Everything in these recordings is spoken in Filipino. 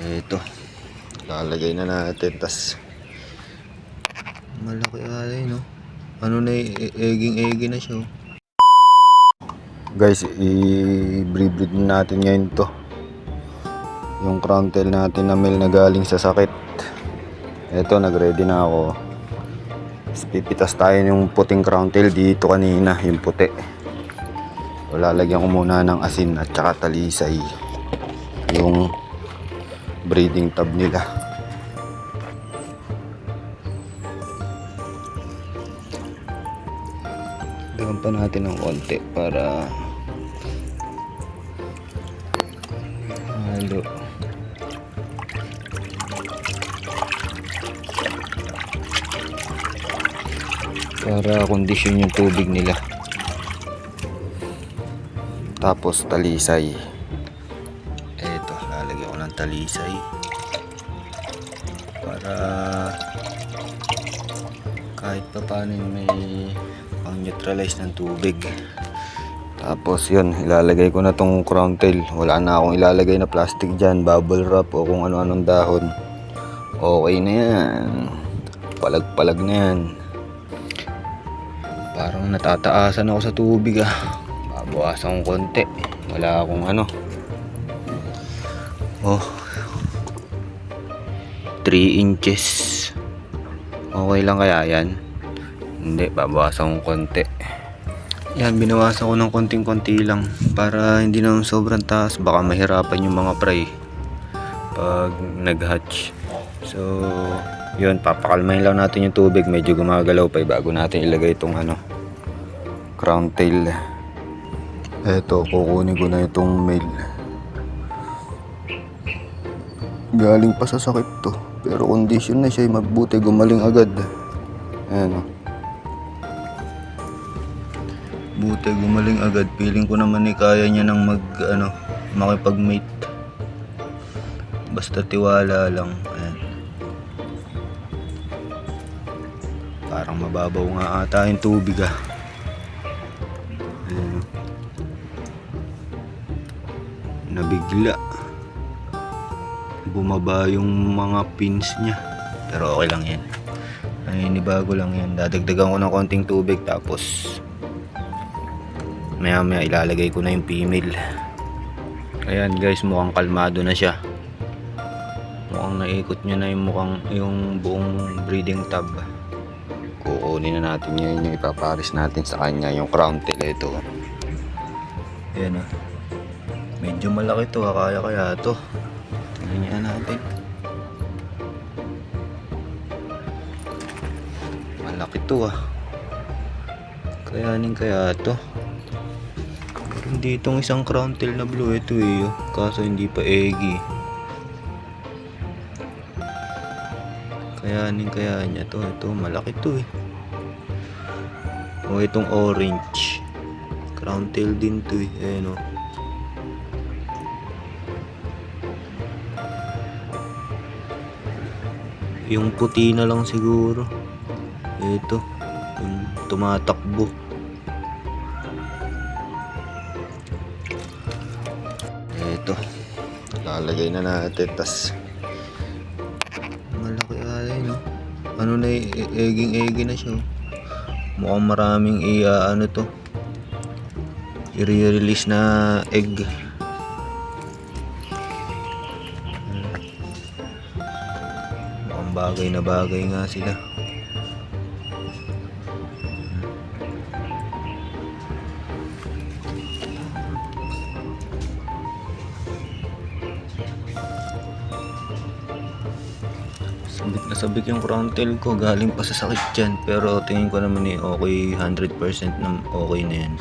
Ito, lalagay na natin. Tas malaki ay no. Ano na, eging na siya. Guys, i-breed natin ngayon to. Yung crown tail natin na male na galing sa sakit. Ito, nagready na ako. Pipitas tayo yung puting crown tail dito kanina, yung puti. So, lalagyan ko muna ng asin at saka talisay yung breeding tub nila. Dagan pa natin ng konti para halo. Para kondisyon yung tubig nila. Tapos talisay. Eto, lalagyan ko ng talisay para kahit pa paano may pang neutralize ng tubig. Tapos yun, ilalagay ko na tong crown tail. Wala na akong ilalagay na plastic dyan, bubble wrap o kung ano-anong dahon. Okay na yan, palag-palag na yan. Parang natataasan ako sa tubig babawasan ko konti. Wala akong ano. 3 inches. Okay lang kaya yan? Hindi, babawasan ko konti. Yan, binawasan ko ng konting-konti lang para hindi na sobrang taas. Baka mahirapan yung mga fry pag nag-hatch. So yun, papakalmahin lang natin yung tubig. Medyo gumagalaw pa bago natin ilagay itong crown tail. Eto, kukunin ko na itong male. Galing pa sa sakit to, pero condition na siya, mabuti gumaling agad. Ayan buti gumaling agad. Feeling ko naman kaya niya nang makipag-mate. Basta tiwala lang. Ayan. Parang mababaw nga ata yung tubig Ayan. Nabigla. Bumaba yung mga pins niya. Pero okay lang yan. Inibago lang yan. Dadagdagan ko ng konting tubig tapos maya maya ilalagay ko na yung female. Ayan guys, mukhang kalmado na siya. Mukhang naikot niya na yung buong breeding tub. Kukunin na natin yun, yung ipaparis natin sa kanya, yung crown tail. Ito. Ayan medyo malaki to, kaya to. Tingnan natin. Malaki to Kayanin kaya to. Meron ditong isang crown tail na blue. Ito kaso hindi pa eggy. Kayanin kaya niya to. Ito malaki to itong orange crown tail din to ayan yung puti na lang siguro. Ito yung tumatakbo. Ito, lalagay na natin. Tas malaki ano na, eging na siya. Mukhang maraming i-release na egg. Mukhang bagay na bagay nga sila. Sabik na sabik yung crown tail ko, galing pa sa sakit dyan. Pero tingin ko naman okay, 100% na okay na yan.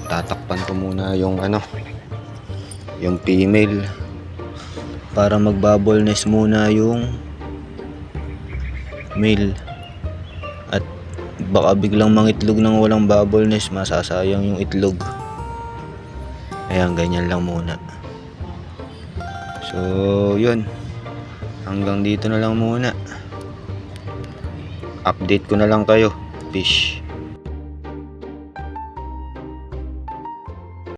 Tatakpan ko muna yung yung female para mag-bubble nest muna yung male. At baka biglang mangitlog nang walang bubble nest, masasayang yung itlog. Ayan, ganyan lang muna. So yun, hanggang dito na lang muna. Update ko na lang kayo. Fish.